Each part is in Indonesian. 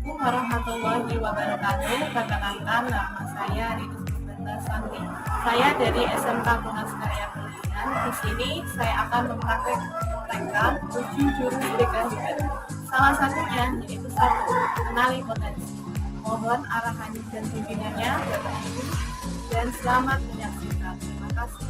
Warahmatullahi wabarakatuh. Perkenalkan, nama saya Ridus Santi. Saya dari SMK Kunas Karya Pilihan. Di sini saya akan mempraktekkan 7 jurus BKHIP. Salah satunya yaitu 1. Kenali potensi. Mohon arahan dan bimbingannya Bapak Ibu, dan selamat menyaksikan. Terima kasih.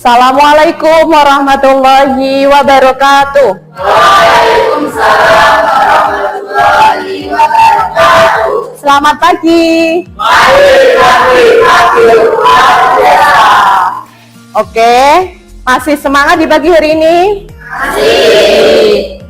Assalamualaikum warahmatullahi wabarakatuh. Waalaikumsalam warahmatullahi wabarakatuh. Selamat pagi. Pagi luar biasa. Oke, masih semangat di pagi hari ini? Masih.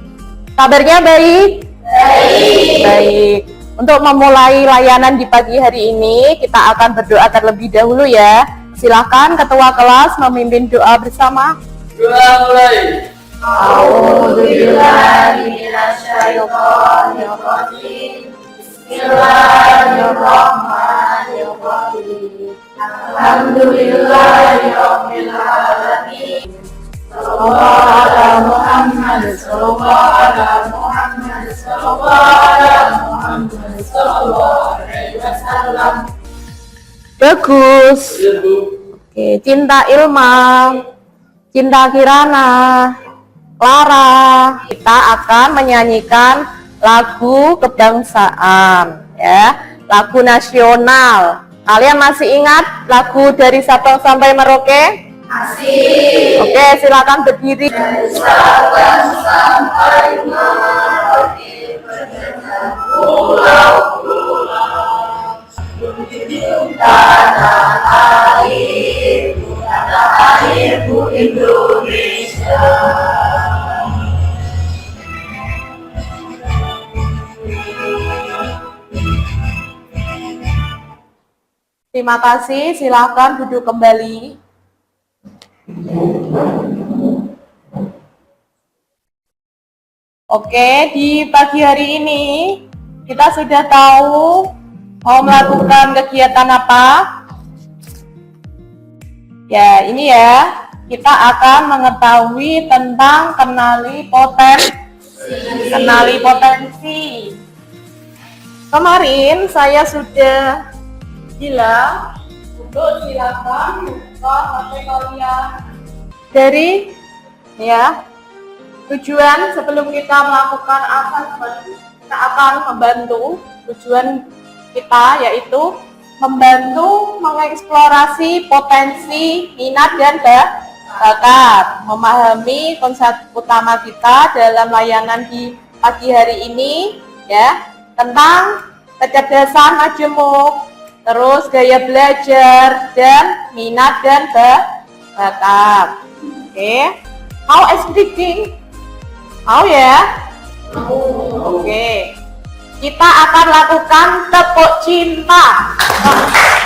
Kabarnya baik? Baik. Baik. Untuk memulai layanan di pagi hari ini, kita akan berdoa terlebih dahulu ya. Silakan ketua kelas memimpin doa bersama. Doa mulai. A'udzubillahi minasyaitonir rajim. Bismillahirrahmanirrahim. Alhamdulillahirabbil alamin. Sallallahu ala Muhammad, sallallahu ala Muhammad, sallallahu ala Muhammad, sallallahu alaihi wasallam. Bagus. Oke, Cinta Ilma, Cinta Kirana, Clara. Kita akan menyanyikan lagu kebangsaan, ya, lagu nasional. Kalian masih ingat lagu dari Sabang sampai Merauke? Masih. Oke, silakan berdiri. Sabang sampai Merauke, pulau-pulau, tanah airku Indonesia. Terima kasih, silakan duduk kembali. Oke, di pagi hari ini kita sudah tahu mau melakukan kegiatan apa? Ya, ini ya. Kita akan mengetahui tentang kenali potensi. Kemarin saya sudah bilang untuk silakan buka HP kalian. Dari ya, tujuan sebelum kita melakukan assessment, kita akan membantu tujuan kita yaitu membantu mengeksplorasi potensi, minat dan bakat, memahami konsep utama kita dalam layanan di pagi hari ini ya, tentang kecerdasan majemuk, terus gaya belajar dan minat dan bakat. Oke. How is reading? Mau ya? Oke. Kita akan lakukan tepuk cinta.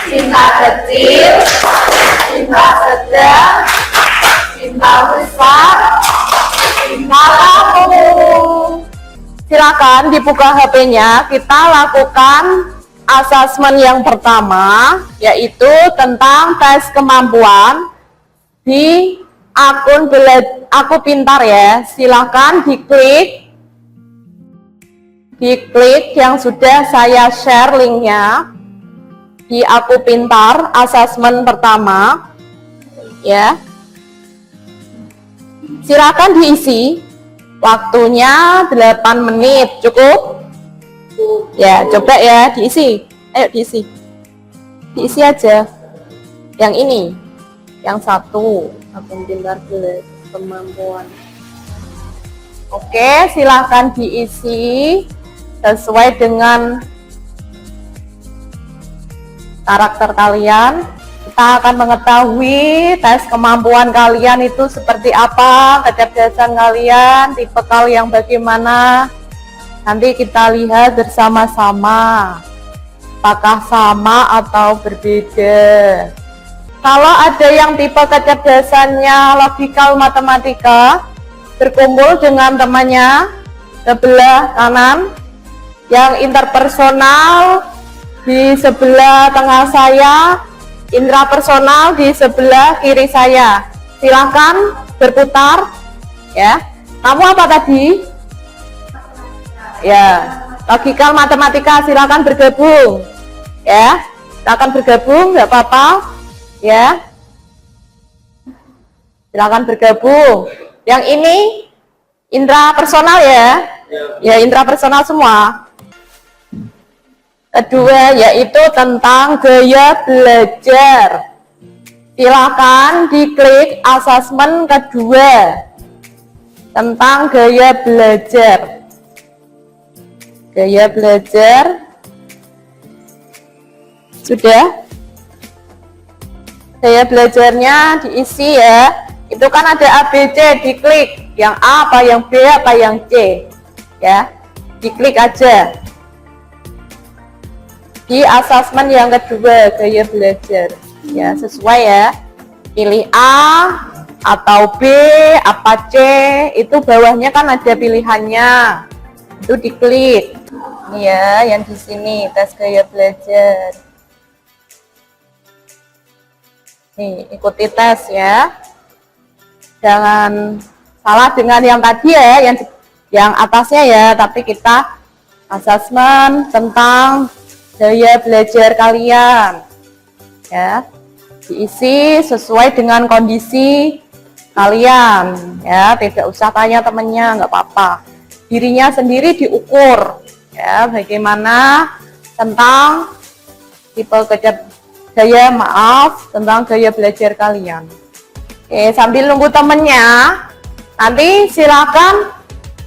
Cinta kecil, cinta sedang, cinta besar, cinta Lalu, silakan dibuka HP-nya. Kita lakukan asesmen yang pertama, yaitu tentang tes kemampuan di akun Aku Pintar ya. Silakan diklik yang sudah saya share linknya di Aku Pintar asesmen pertama ya. Silakan diisi, waktunya 8 menit cukup ya. Coba ya diisi, ayo diisi aja yang ini, yang satu, Akun Pintar kemampuan. Oke, silakan diisi sesuai dengan karakter kalian. Kita akan mengetahui tes kemampuan kalian itu seperti apa, kecerdasan kalian, tipe kalian yang bagaimana. Nanti kita lihat bersama-sama apakah sama atau berbeda. Kalau ada yang tipe kecerdasannya logikal matematika, berkumpul dengan temannya sebelah kanan. Yang interpersonal di sebelah tengah saya, intrapersonal di sebelah kiri saya. Silahkan berputar ya. Kamu apa tadi? Ya, logika matematika, silakan bergabung. Ya, silakan bergabung, nggak apa-apa. Ya, silakan bergabung. Yang ini indra personal ya. Ya, indra personal semua. Kedua yaitu tentang gaya belajar. Silakan diklik asesmen kedua tentang gaya belajar. Gaya belajar sudah. Gaya belajarnya diisi ya. Itu kan ada ABC, diklik. Yang A apa, yang B apa, yang C. Ya, diklik aja. Di asesmen yang kedua gaya belajar. Ya, sesuai ya. Pilih A atau B, apa C, itu bawahnya kan ada pilihannya. Itu diklik. Ini ya, yang di sini tes gaya belajar. Nih, ikuti tes ya. Jangan salah dengan yang tadi ya, yang atasnya ya, tapi kita asesmen tentang gaya belajar kalian. Ya. Diisi sesuai dengan kondisi kalian ya, tidak usah tanya temennya, nggak apa-apa. Dirinya sendiri diukur ya, bagaimana tentang tipe tentang gaya belajar kalian. Oke, sambil nunggu temennya, nanti silakan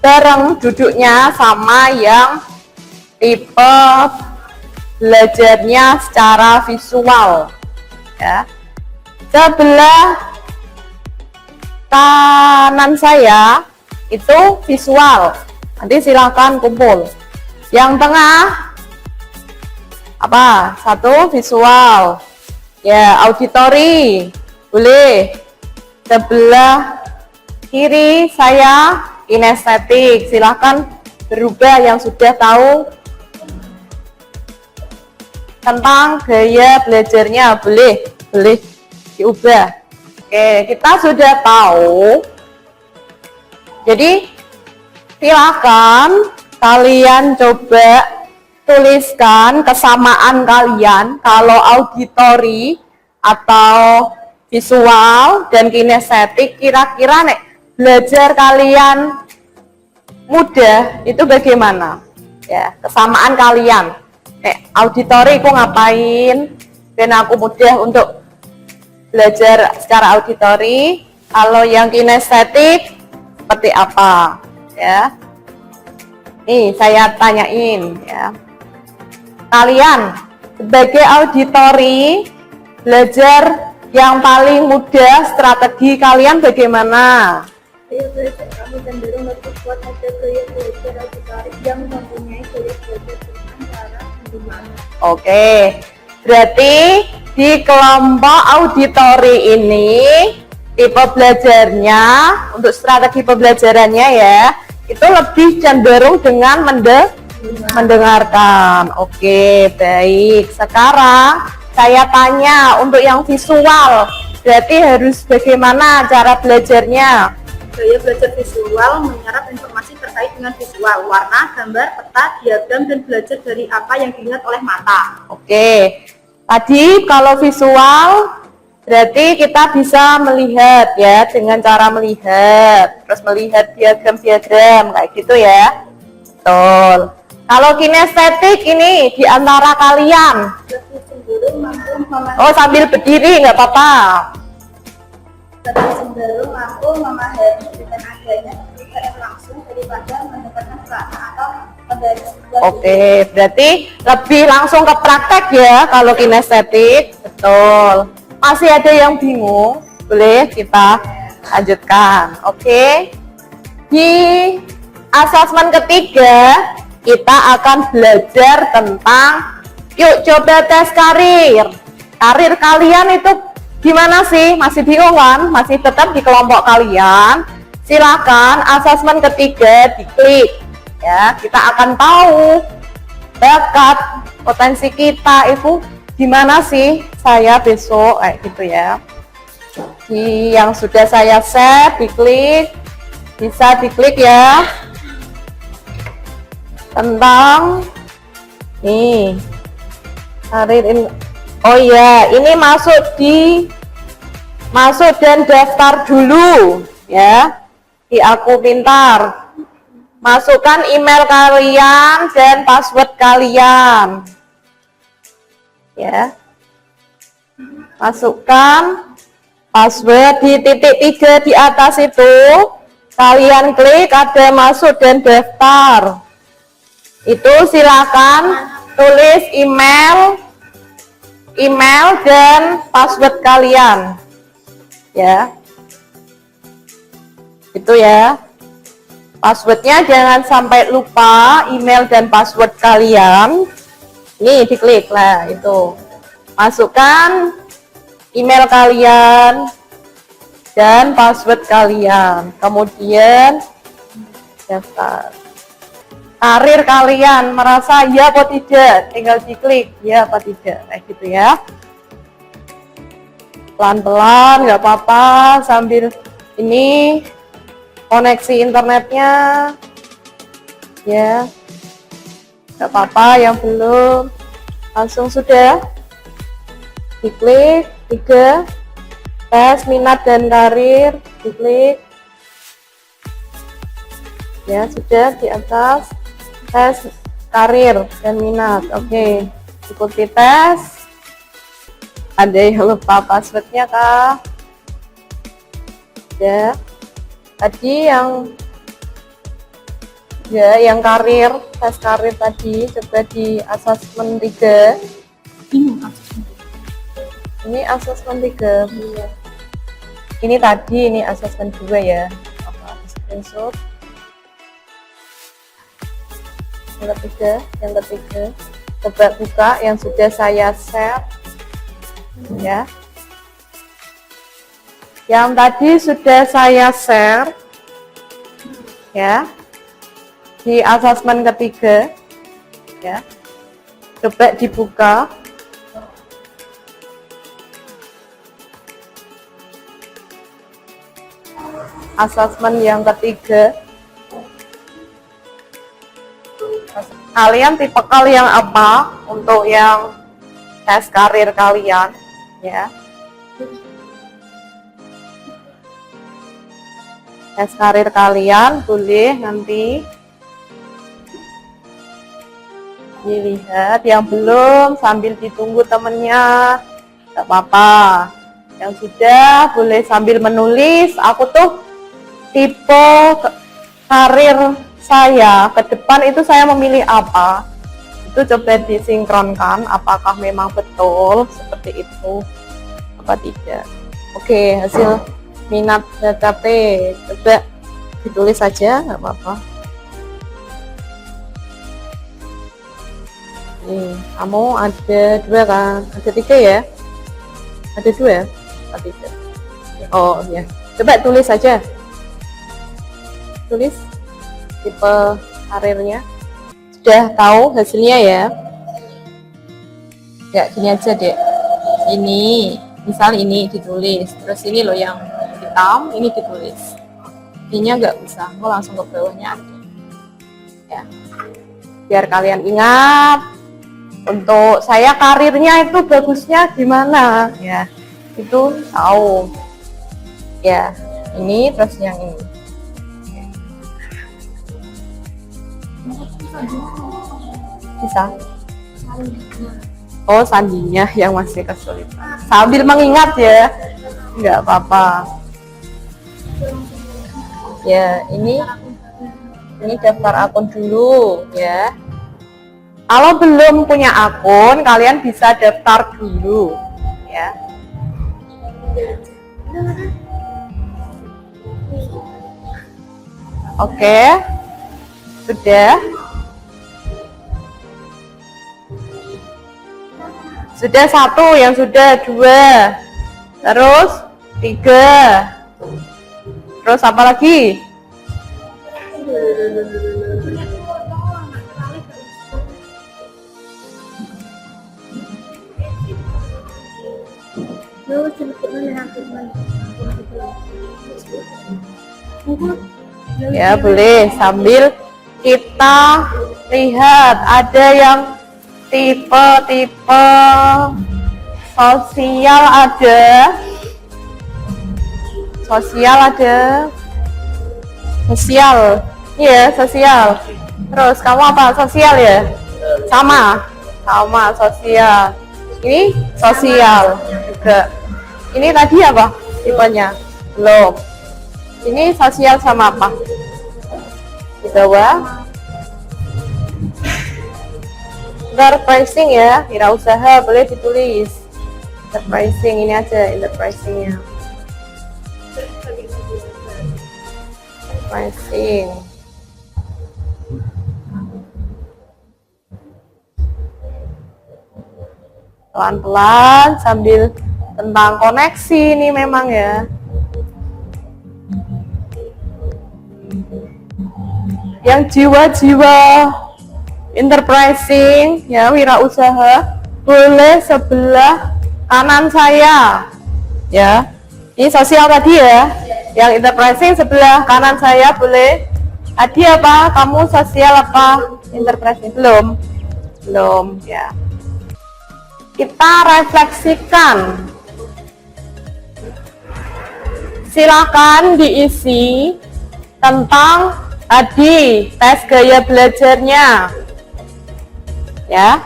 bareng duduknya sama yang tipe belajarnya secara visual ya. Sebelah kanan saya itu visual, nanti silakan kumpul. Yang tengah apa? Satu visual ya, auditori boleh. Sebelah kiri saya kinestetik, silakan berubah yang sudah tahu tentang gaya belajarnya, boleh diubah. Oke, kita sudah tahu. Jadi silakan kalian coba tuliskan kesamaan kalian kalau auditori atau visual dan kinestetik, kira-kira nek belajar kalian mudah itu bagaimana ya, kesamaan kalian. Auditori aku ngapain dan aku mudah untuk belajar secara auditori. Kalau yang kinestetik seperti apa ya, nih saya tanyain ya, kalian sebagai auditori belajar yang paling mudah, strategi kalian bagaimana? Gaya belajar kami cenderung lebih kuat pada gaya belajar auditori yang mempunyai gaya belajar dengan cara gimana. Oke, berarti di kelompok auditori ini tipe belajarnya untuk strategi pembelajarannya ya, itu lebih cenderung dengan mendengarkan. Oke, baik. Sekarang saya tanya untuk yang visual, berarti harus bagaimana cara belajarnya? Gaya belajar visual menyerap informasi terkait dengan visual, warna, gambar, peta, diagram, dan belajar dari apa yang dilihat oleh mata. Oke, tadi kalau visual berarti kita bisa melihat ya, dengan cara melihat, terus melihat diagram-diagram kayak gitu ya. Betul. Kalau kinestetik ini di antara kalian, Lebih cenderung mampu memahami. oh sambil berdiri nggak apa-apa. Lebih cenderung mampu memahami dengan adanya pembelajaran langsung daripada mendengarkan suara atau pembelajaran. Oke, berarti lebih langsung ke praktek ya kalau kinestetik. Betul. Masih ada yang bingung? Boleh kita lanjutkan. Oke. Di asesmen ketiga kita akan belajar tentang, yuk coba tes karir. Karir kalian itu gimana sih? Masih bingung kan? Masih tetap di kelompok kalian? Silakan asesmen ketiga diklik. Ya, kita akan tahu bakat potensi kita itu gimana sih saya besok gitu ya. Yang sudah saya share diklik. bisa diklik ya. Tentang nih oh ya, ini masuk dan daftar dulu ya di Aku Pintar. Masukkan email kalian dan password kalian ya. Masukkan password di titik 3 di atas itu, kalian klik ada masuk dan daftar. Itu silakan tulis email dan password kalian ya. Itu ya, passwordnya jangan sampai lupa, email dan password kalian. Nih diklik lah, itu masukkan email kalian dan password kalian, kemudian daftar. Karir kalian merasa ya atau tidak, tinggal diklik ya apa tidak, kayak gitu ya. Pelan-pelan nggak apa-apa, sambil ini koneksi internetnya ya, nggak apa-apa. Yang belum langsung sudah diklik 3 tes minat dan karir, diklik ya, sudah di atas tes karir dan minat. Oke, ikuti tes. Ada yang lupa passwordnya kah? Ya, tadi yang karir, tes karir tadi coba di asesmen 3. Ini asesmen 3. Ini tadi, ini asesmen 2 ya. Apa screenshot? Yang ketiga, coba buka yang sudah saya share ya. Yang tadi sudah saya share ya, di asesmen ketiga ya. Coba dibuka. Asesmen yang ketiga. Kalian tipikal yang apa untuk yang tes karir kalian ya? Tes karir kalian boleh nanti dilihat. Yang belum sambil ditunggu temennya, nggak apa-apa. Yang sudah boleh sambil menulis, aku tuh tipe karir saya ke depan itu saya memilih apa, itu coba disinkronkan apakah memang betul seperti itu apa tidak. Oke, hasil minat DKP coba ditulis saja, nggak apa-apa. Nih, kamu ada 2 kan, ada 3 ya, ada 2 ya, ada 3. Oh ya, coba tulis saja, tulis tipe karirnya, sudah tahu hasilnya ya. Ya gini aja deh, ini misal ini ditulis, terus ini loh yang hitam ini ditulis, ininya nggak usah, mau langsung ke bawahnya aja ya, biar kalian ingat untuk saya karirnya itu bagusnya gimana ya, itu tahu ya. Ini terus yang ini bisa. Oh, sandinya yang masih kesulitan. Sambil mengingat ya, nggak apa-apa. Ya, ini daftar akun dulu ya. Kalau belum punya akun, kalian bisa daftar dulu ya. Oke. Sudah 1, yang sudah 2, terus 3, terus apa lagi? Ya, boleh sambil kita lihat ada yang tipe-tipe sosial ada. Sosial. Iya, sosial. Terus kamu apa? Sosial ya? Sama sosial. Ini sosial juga. Ini tadi apa tipenya? Belum. Ini sosial sama apa? Di bawah. Enterprising ya, wirausaha boleh ditulis. Enterprising ini aja enterprisingnya. Enterprising. Pelan-pelan sambil tentang koneksi ini memang ya. Yang jiwa-jiwa enterprising ya, wirausaha boleh sebelah kanan saya ya. Ini sosial tadi ya. Yang enterprising sebelah kanan saya boleh. Adi apa? Kamu sosial apa? Enterprising? Belum ya. Kita refleksikan. Silakan diisi tentang tadi tes gaya belajarnya. Ya.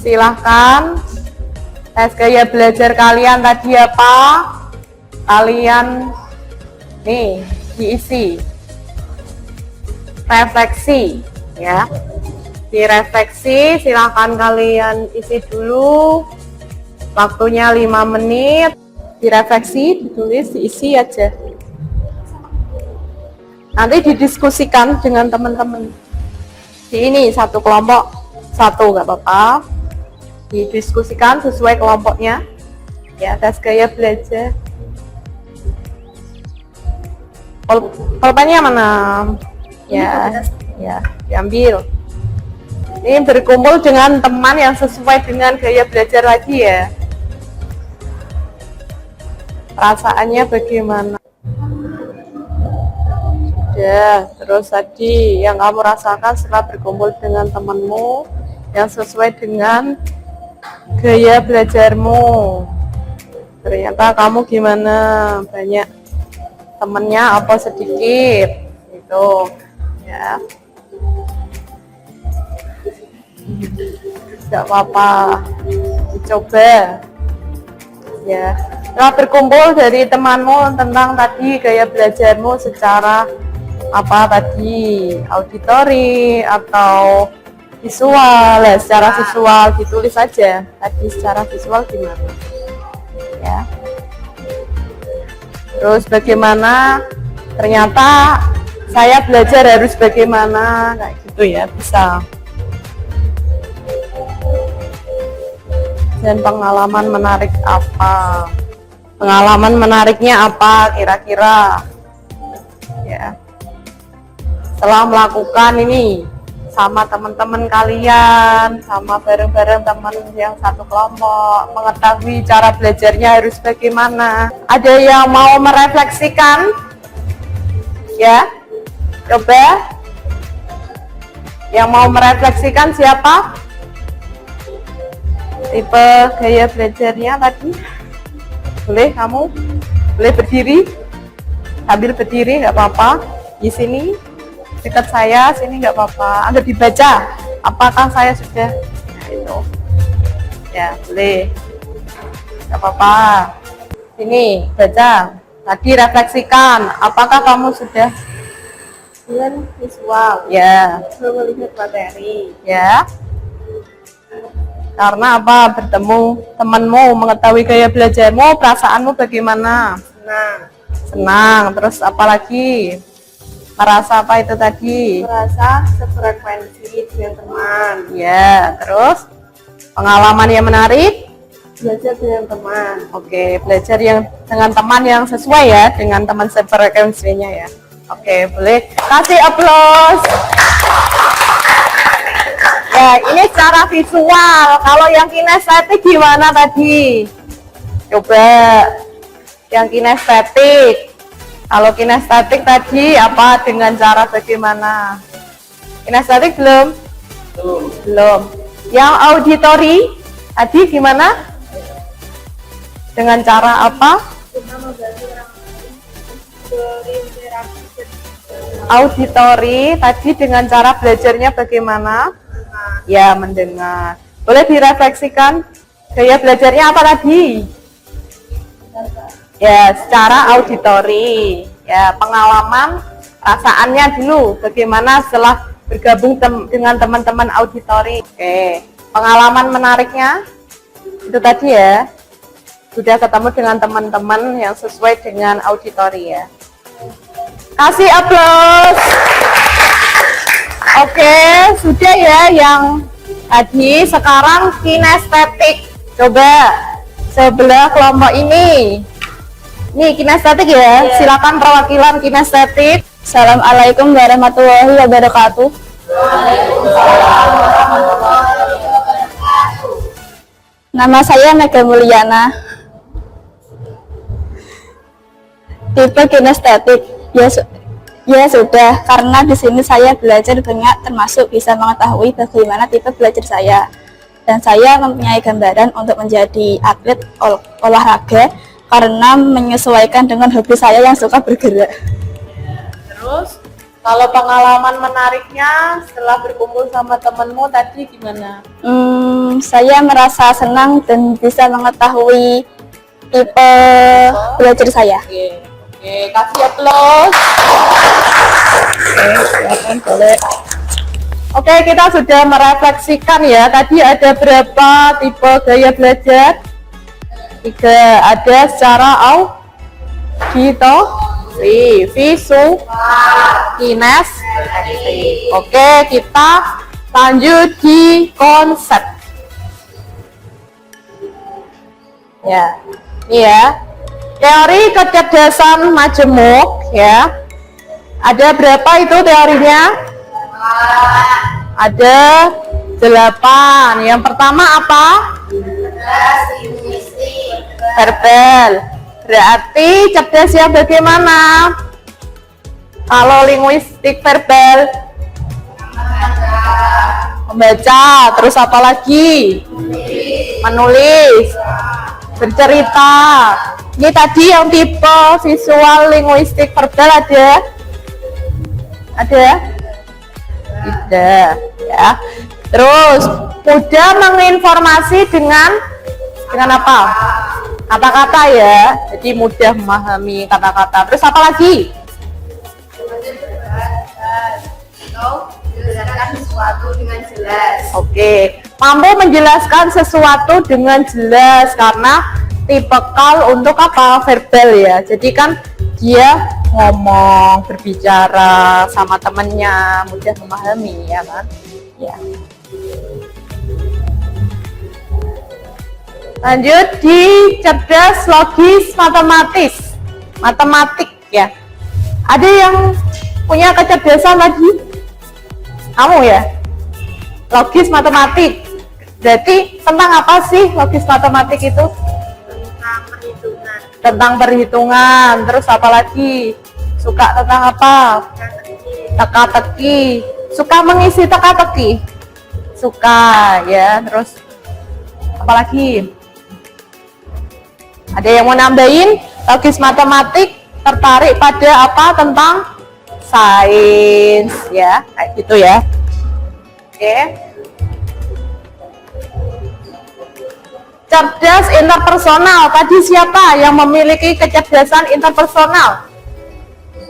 Silakan tes gaya belajar kalian tadi apa? Kalian nih diisi. Refleksi ya. Direfleksi, silakan kalian isi dulu. Waktunya 5 menit. Direfleksi, ditulis, diisi aja. Nanti didiskusikan dengan teman-teman. Di ini satu kelompok, satu nggak apa-apa. Didiskusikan sesuai kelompoknya. Ya, tes gaya belajar. Pulpennya mana? Ya, diambil. Ini berkumpul dengan teman yang sesuai dengan gaya belajar lagi ya. Perasaannya bagaimana? Ya, terus tadi yang kamu rasakan setelah berkumpul dengan temanmu yang sesuai dengan gaya belajarmu. Ternyata kamu gimana? Banyak temennya apa sedikit? Gitu ya. Tidak apa-apa, dicoba ya. Setelah berkumpul dari temanmu tentang tadi gaya belajarmu secara apa tadi, auditori atau visual ya, secara visual ditulis saja tadi secara visual gimana ya. Terus bagaimana ternyata saya belajar harus bagaimana kayak gitu ya, bisa. Dan pengalaman menarik apa? Pengalaman menariknya apa kira-kira? Ya. Setelah melakukan ini sama teman-teman kalian, sama bareng-bareng teman yang satu kelompok, mengetahui cara belajarnya harus bagaimana. Ada yang mau merefleksikan? Ya. Coba. Yang mau merefleksikan siapa? Tipe gaya belajarnya tadi boleh, kamu boleh berdiri, sambil berdiri nggak apa-apa. Di sini dekat saya, sini nggak apa-apa. Anda dibaca apakah saya sudah, nah, itu ya boleh, nggak apa-apa. Sini baca tadi, refleksikan apakah kamu sudah visual ya, melihat materi ya. Karena apa? Bertemu temanmu, mengetahui gaya belajarmu, perasaanmu bagaimana? Senang. Terus apalagi? Merasa apa itu tadi? Merasa sefrekuensi dengan teman. Ya, terus pengalaman yang menarik? Belajar dengan teman. Oke, belajar yang dengan teman yang sesuai ya, dengan teman sefrekuensinya ya. Oke, boleh kasih aplaus. Ya, ini secara visual. Kalau yang kinestetik gimana tadi? Coba yang kinestetik. Kalau kinestetik tadi apa dengan cara bagaimana? Kinestetik belum? Belum. Yang auditory tadi gimana? Dengan cara apa? Auditory tadi dengan cara belajarnya bagaimana? Ya, mendengar. Boleh direfleksikan gaya belajarnya apa tadi? Ya, secara auditory. Ya, pengalaman perasaannya dulu bagaimana setelah bergabung dengan teman-teman auditory. Oke, pengalaman menariknya itu tadi ya. Sudah ketemu dengan teman-teman yang sesuai dengan auditory ya. Kasih aplaus. Oke, sudah ya yang tadi. Sekarang kinestetik. Coba sebelah kelompok ini. Nih kinestetik ya. Silakan perwakilan kinestetik. Assalamualaikum warahmatullahi wabarakatuh. Nama saya Mega Mulyana. Tipe kinestetik. Ya sudah, karena di sini saya belajar banyak, termasuk bisa mengetahui bagaimana tipe belajar saya. Dan saya mempunyai gambaran untuk menjadi atlet olahraga karena menyesuaikan dengan hobi saya yang suka bergerak. Terus, kalau pengalaman menariknya setelah berkumpul sama temenmu tadi gimana? Saya merasa senang dan bisa mengetahui tipe belajar saya. Oke, kasih aplaus. Silakan boleh. Oke, kita sudah merefleksikan ya. Tadi ada berapa tipe gaya belajar? 3. Ada secara auditory, visual, kinestetik. Oke, kita lanjut di konsep. Ya, ini ya. Teori kecerdasan majemuk ya. Ada berapa itu teorinya? Ada 8. Yang pertama apa? Verbal. Berarti cerdas yang bagaimana? Kalau linguistik verbal? Membaca. Terus apa lagi? Menulis. Bercerita. Ini tadi yang tipe visual linguistik verbal ada? Ada? Tidak ya. Terus mudah menginformasi dengan apa? Kata-kata ya. Jadi mudah memahami kata-kata. Terus apa lagi? Menjelaskan sesuatu dengan jelas. Oke, mampu menjelaskan sesuatu dengan jelas karena tipikal untuk apa? Verbal ya. Jadi kan dia ngomong, berbicara sama temennya, mudah memahami ya kan? Ya. Lanjut di cerdas logis matematik ya. Ada yang punya kecerdasan lagi? Kamu ya? Logis matematik. Berarti tentang apa sih logis matematik itu? Tentang perhitungan. Terus apa lagi? Suka tentang apa? Teka-teki. Suka mengisi teka-teki? Suka ya. Terus apa lagi? Ada yang mau nambahin? Logis matematik tertarik pada apa? Tentang sains ya, kayak gitu ya. Oke. Cerdas interpersonal. Tadi siapa yang memiliki kecerdasan interpersonal?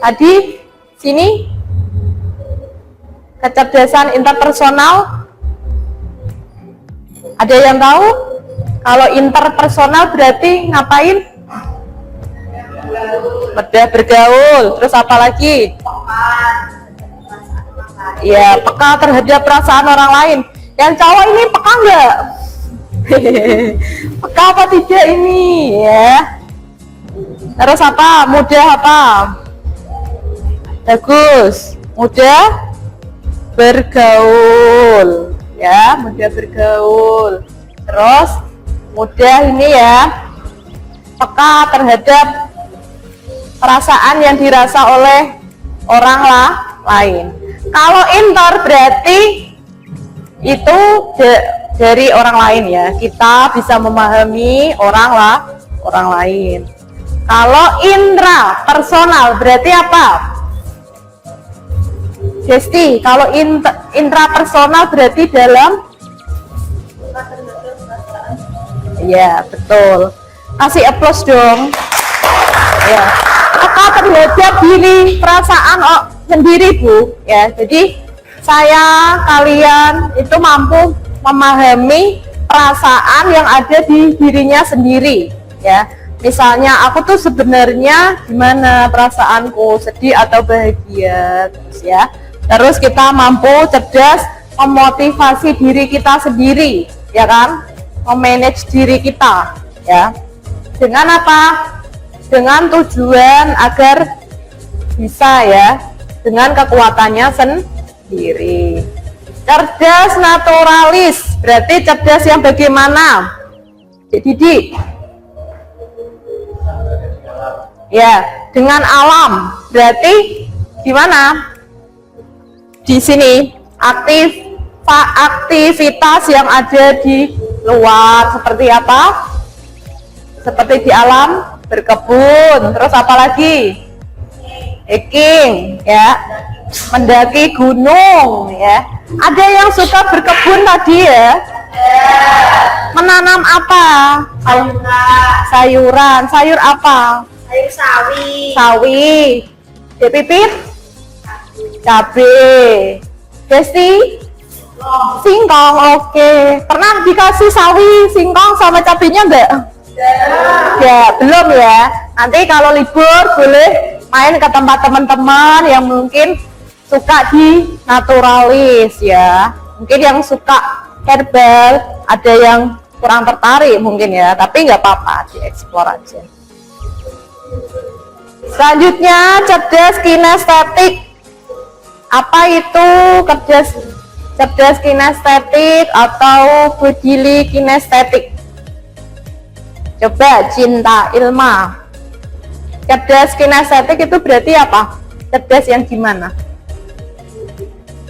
Tadi sini kecerdasan interpersonal. Ada yang tahu? Kalau interpersonal berarti ngapain? Mudah bergaul. Terus apa lagi? Ya, peka terhadap perasaan orang lain. Yang cowok ini peka nggak? Peka apa tidak ini ya? Terus apa? Mudah apa? Bagus. Mudah bergaul. Ya, mudah bergaul. Terus mudah ini ya, peka terhadap perasaan yang dirasa oleh orang lain. Kalau inter berarti itu dari orang lain ya. Kita bisa memahami orang lain. Kalau intra personal berarti apa? Desti, kalau intrapersonal berarti dalam? Ya, betul. Kasih applause dong. Ya. Peka terhadap diri, perasaan sendiri, Bu. Ya, jadi kalian itu mampu memahami perasaan yang ada di dirinya sendiri, ya. Misalnya aku tuh sebenarnya gimana perasaanku, sedih atau bahagia, terus ya. Terus kita mampu cerdas memotivasi diri kita sendiri, ya kan? Memanage diri kita, ya. Dengan apa? Dengan tujuan agar bisa ya, dengan kekuatannya sendiri. Cerdas naturalis, berarti cerdas yang bagaimana? Jadi ya, dengan alam, berarti gimana? Di sini aktivitas yang ada di luar seperti apa? Seperti di alam, berkebun, terus apa lagi? Hiking, ya, mendaki gunung, ya. Ada yang suka berkebun tadi ya? Menanam apa? Sayuran. Sayur apa? Sayur sawi. Sawi. Pipit? Cabe. Desti? Singkong. Oke. Pernah dikasih sawi, singkong sama cabenya enggak? Ya, belum ya. Nanti kalau libur boleh main ke tempat teman-teman yang mungkin suka di naturalis ya. Mungkin yang suka herbal, ada yang kurang tertarik mungkin ya, tapi nggak apa-apa, dieksplor aja. Selanjutnya cerdas kinestetik. Apa itu cerdas kinestetik atau bodily kinestetik? Coba Cinta Ilma. Cerdas kinestetik itu berarti apa? Cerdas yang gimana?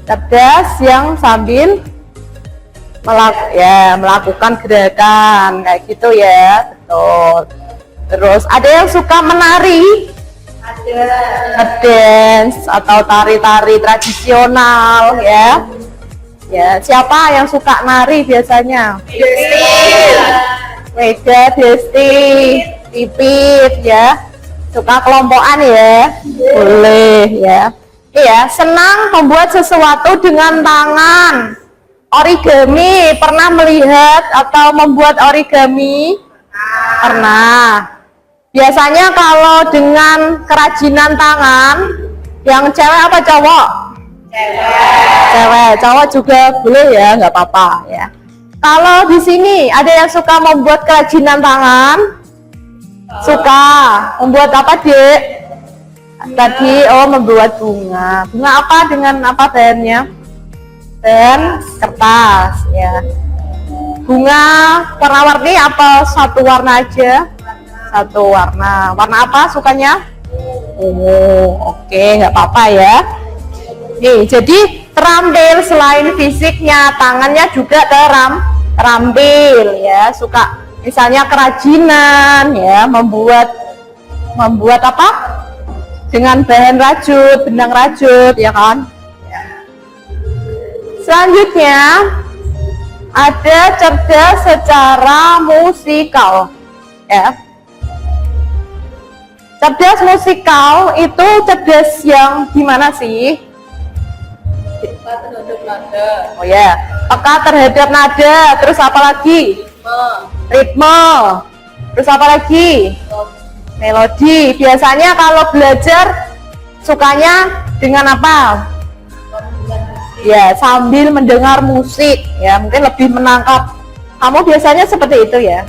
Cerdas yang sambil melakukan gerakan kayak gitu ya, betul. Terus ada yang suka menari, dance atau tari-tari tradisional ya. Ya, siapa yang suka nari biasanya? Wega, Desti, Pipit ya. Suka kelompokan ya? Boleh ya. Iya, senang membuat sesuatu dengan tangan. Origami, pernah melihat atau membuat origami? Pernah. Biasanya kalau dengan kerajinan tangan, yang cewek apa cowok? Cewek. Cowok juga boleh ya, nggak apa-apa ya. Kalau di sini ada yang suka membuat kerajinan tangan? Suka. Membuat apa, Dek? Tadi membuat bunga. Bunga apa, dengan apa bahannya? Dan kertas ya. Bunga warna-warni apa satu warna aja? Satu warna. Warna apa sukanya? Ungu. Oke, nggak apa-apa ya. Nih, jadi terampil selain fisiknya, tangannya juga terampil ya. Suka misalnya kerajinan ya, membuat apa? Dengan bahan rajut, benang rajut ya kan? Selanjutnya ada cerdas secara musikal ya. Cerdas musikal itu cerdas yang gimana sih? Peka terhadap nada. Oh ya, peka terhadap nada. Terus apa lagi? Ritme. Terus apa lagi? Melodi. Biasanya kalau belajar sukanya dengan apa? Ya, sambil mendengar musik ya, mungkin lebih menangkap. Kamu biasanya seperti itu ya?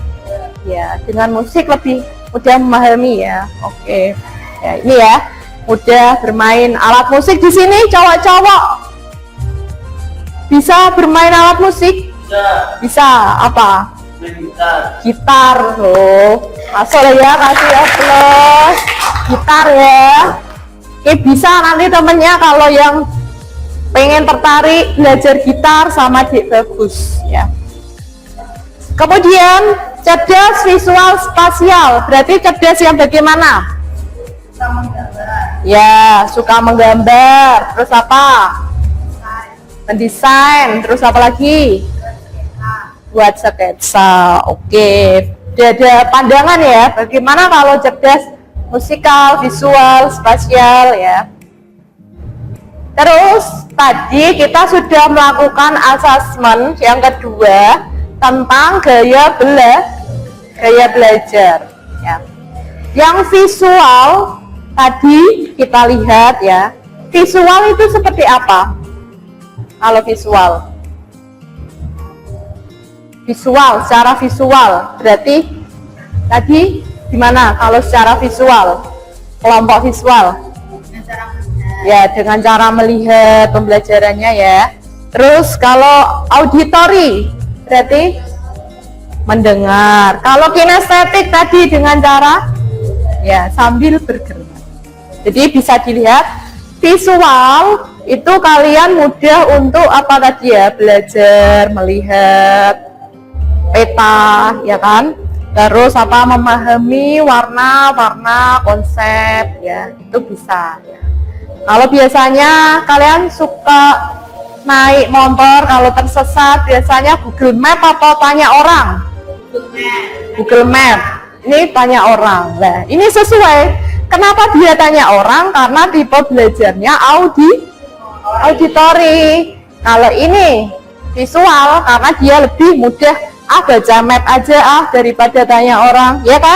Ya, dengan musik lebih mudah memahami ya. Oke. Ya, ini ya, mudah bermain alat musik. Di sini cowok-cowok bisa bermain alat musik? Bisa. Apa? Gitar. Loh. Masuk ya, kasih aplaus. Gitar ya. Oke, bisa nanti temennya kalau yang pengen tertarik belajar gitar sama Dik Bagus ya. Kemudian cerdas visual spasial, berarti cerdas yang bagaimana? Ya, suka menggambar. Terus apa? Mendesain. Terus apa lagi? Buat sketsa. Oke. Ada pandangan ya, bagaimana kalau cerdas musikal, visual, spasial ya. Terus tadi kita sudah melakukan asesmen yang kedua tentang gaya belajar ya. Yang visual tadi kita lihat ya. Visual itu seperti apa? Kalau visual secara visual berarti tadi gimana kalau secara visual, kelompok visual ya, dengan cara melihat pembelajarannya ya. Terus kalau auditory berarti mendengar. Kalau kinestetik tadi dengan cara ya sambil bergerak. Jadi bisa dilihat visual itu kalian mudah untuk apa tadi ya, belajar melihat peta ya kan. Terus apa, memahami warna-warna konsep ya, itu bisa ya. Kalau biasanya kalian suka naik motor, kalau tersesat biasanya Google Map atau tanya orang? Google Map. Ini tanya orang. Nah, ini sesuai. Kenapa dia tanya orang? Karena tipe belajarnya auditory. Kalau ini visual karena dia lebih mudah baca map aja daripada tanya orang, ya kan?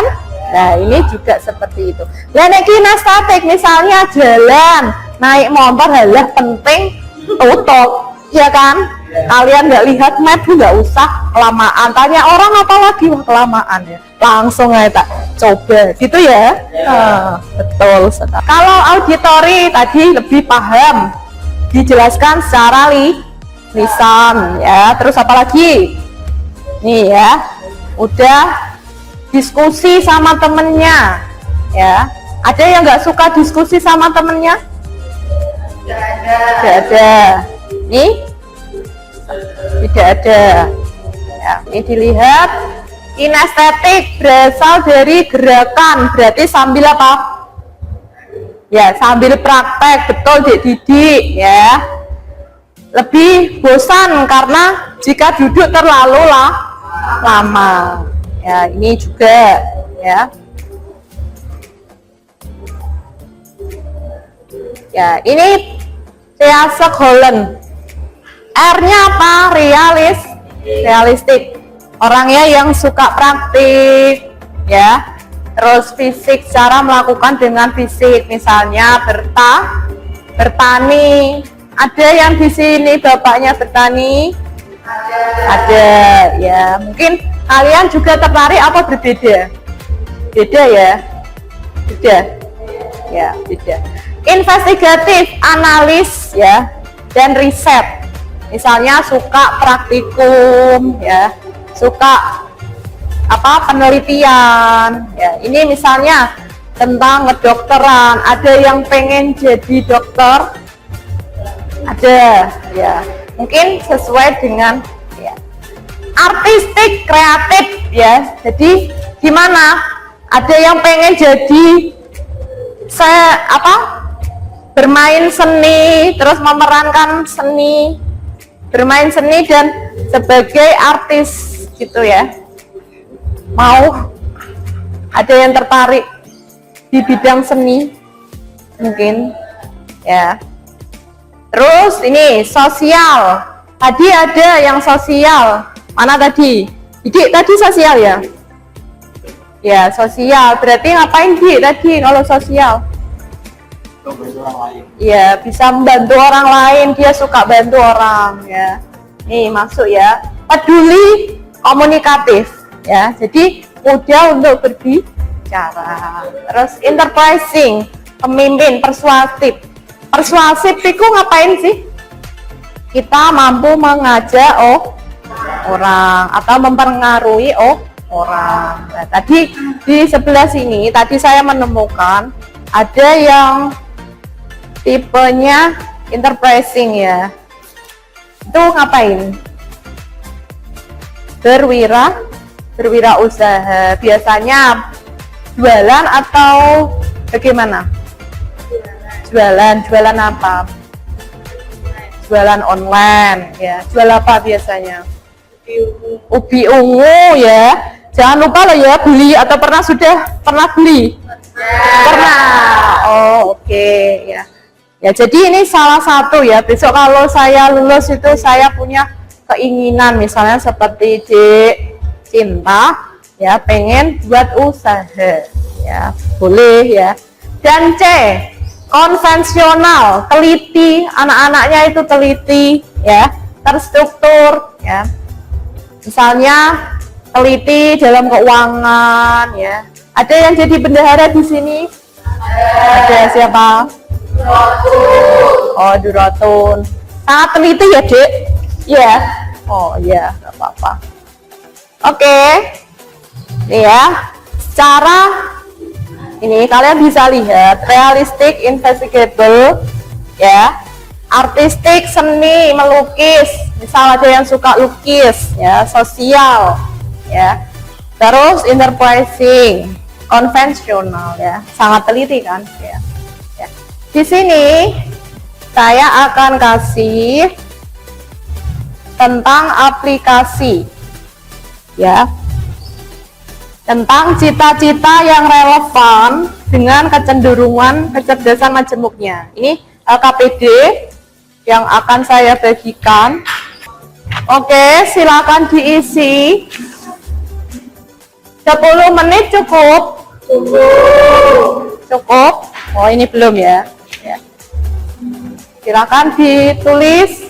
Nah, ini juga seperti itu. Lah nek kinestetik misalnya jalan, naik motor halah penting tutup, ya kan? Kalian nggak lihat map nggak usah kelamaan, tanya orang apalagi kelamaan ya. Langsung aja tak coba gitu ya. Betul. Kalau auditory tadi lebih paham, dijelaskan secara lisan ya. Terus apa lagi? Nih ya, udah diskusi sama temennya ya. Ada yang nggak suka diskusi sama temennya? Tidak ada. Nih, tidak ada. Ya, ini dilihat. Kinestetik berasal dari gerakan, berarti sambil apa? Ya, sambil praktek, betul Dek Didi ya. Lebih bosan karena jika duduk terlalu lama. Ya, ini juga ya. Ya, ini Reasek-Holland. R-nya apa? Realistik. Orangnya yang suka praktik ya. Terus fisik, cara melakukan dengan fisik, misalnya bertani. Ada yang di sini bapaknya bertani? Ada ya. Mungkin kalian juga tertarik apa berbeda? Beda ya? Beda. Ya, beda. Investigatif, analis ya, dan riset. Misalnya suka praktikum ya, suka apa, penelitian ya. Ini misalnya tentang kedokteran, ada yang pengen jadi dokter, ada ya, mungkin sesuai dengan ya. Artistik, kreatif ya, jadi gimana, ada yang pengen jadi bermain seni, terus memerankan seni, bermain seni dan sebagai artis gitu ya. Mau ada yang tertarik di bidang seni mungkin ya. Terus ini sosial, tadi ada yang sosial, mana tadi? Didik tadi sosial ya? Ya, sosial, berarti ngapain Dik tadi kalau sosial? Ya, bisa membantu orang lain, dia suka bantu orang ya. Nih masuk ya. Peduli, komunikatif ya, jadi mudah untuk berbicara. Terus enterprising, pemimpin, persuasif. Persuasif itu ngapain sih? Kita mampu mengajak orang atau mempengaruhi orang. Nah, tadi di sebelah sini tadi saya menemukan ada yang tipenya enterprising ya. Itu ngapain? Berwirausaha. Biasanya jualan atau bagaimana? Jualan apa? Jualan online ya. Jual apa biasanya? Ubi ungu ya. Jangan lupa loh ya, beli atau pernah beli? Pernah. Oh, oke ya. Ya, jadi ini salah satu ya. Besok kalau saya lulus itu saya punya keinginan misalnya seperti D Cinta ya, pengen buat usaha ya, boleh ya. Dan C konvensional, teliti, anak-anaknya itu teliti ya, terstruktur ya. Misalnya teliti dalam keuangan ya. Ada yang jadi bendahara di sini? Ada siapa? Oh, Duratun. Sangat teliti ya, Dek? Iya. Oh, iya, nggak apa-apa. Oke. Ini ya. Secara ini kalian bisa lihat realistic, investigable ya. Artistik, seni, melukis. Misal ada yang suka lukis ya, sosial ya. Terus enterprising, konvensional ya. Sangat teliti kan ya. Di sini saya akan kasih tentang aplikasi ya, tentang cita-cita yang relevan dengan kecenderungan kecerdasan majemuknya. Ini LKPD yang akan saya bagikan. Oke, silakan diisi. 10 menit cukup? Cukup? Oh, ini belum ya. Silakan ditulis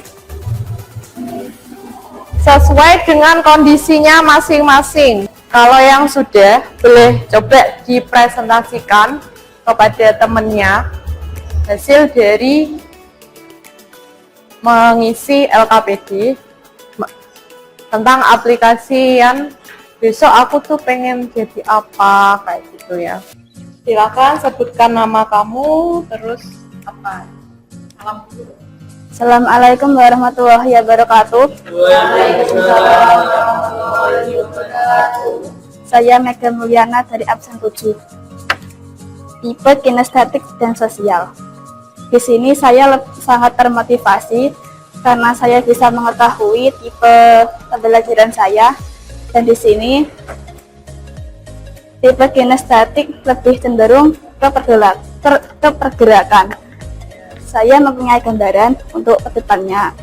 sesuai dengan kondisinya masing-masing. Kalau yang sudah, boleh coba dipresentasikan kepada temannya hasil dari mengisi LKPD tentang aplikasi yang besok aku tuh pengen jadi apa, kayak gitu ya. Silakan sebutkan nama kamu, terus apa? Assalamualaikum warahmatullahi wabarakatuh. Saya Mega Mulyana dari absen 7. Tipe kinestetik dan sosial. Di sini saya sangat termotivasi karena saya bisa mengetahui tipe pembelajaran saya, dan di sini tipe kinestetik lebih cenderung ke pergerakan. Saya mempunyai gambaran untuk kedepannya,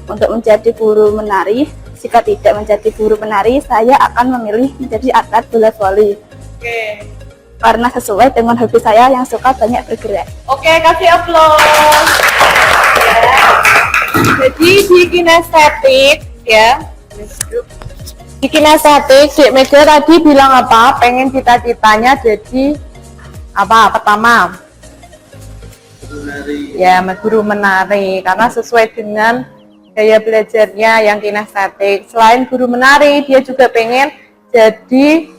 untuk menjadi guru menari. Jika tidak menjadi guru menari, saya akan memilih menjadi atlet bola voli. Oke. Karena sesuai dengan hobi saya yang suka banyak bergerak. Oke, kasih aplaus. Ya. Jadi di kinestetik ya. Di kinestetik, Dek Mega tadi bilang apa? Pengen cita-citanya jadi apa? Pertama, ya, guru menari, karena sesuai dengan gaya belajarnya yang kinestetik. Selain guru menari, dia juga pengen jadi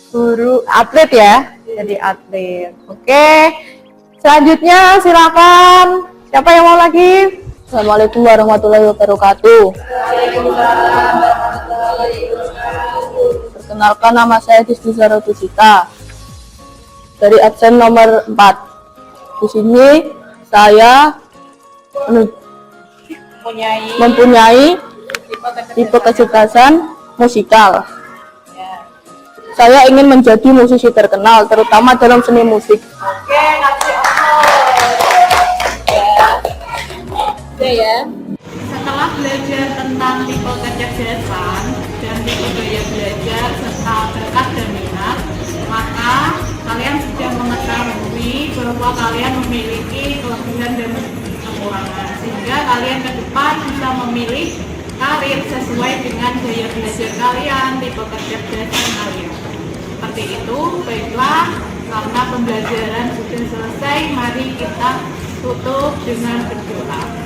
guru atlet ya, jadi atlet. Oke, selanjutnya silakan. Siapa yang mau lagi? Assalamualaikum warahmatullahi wabarakatuh. Perkenalkan, nama saya Disdi Sarotujita dari absen nomor 4. Di sini saya mempunyai tipe kecerdasan musikal. Saya ingin menjadi musisi terkenal, terutama dalam seni musik. Oke, kasih ya. Setelah belajar tentang tipe kecerdasan dan tipe gaya belajar serta bakat dan minat, maka kalian sudah mengetahui bahwa kalian memiliki kelebihan dan kekurangan, sehingga kalian ke depan bisa memilih karir sesuai dengan gaya belajar kalian, tipe kecerdasan kalian. Seperti itu. Baiklah, karena pembelajaran sudah selesai, mari kita tutup dengan berdoa.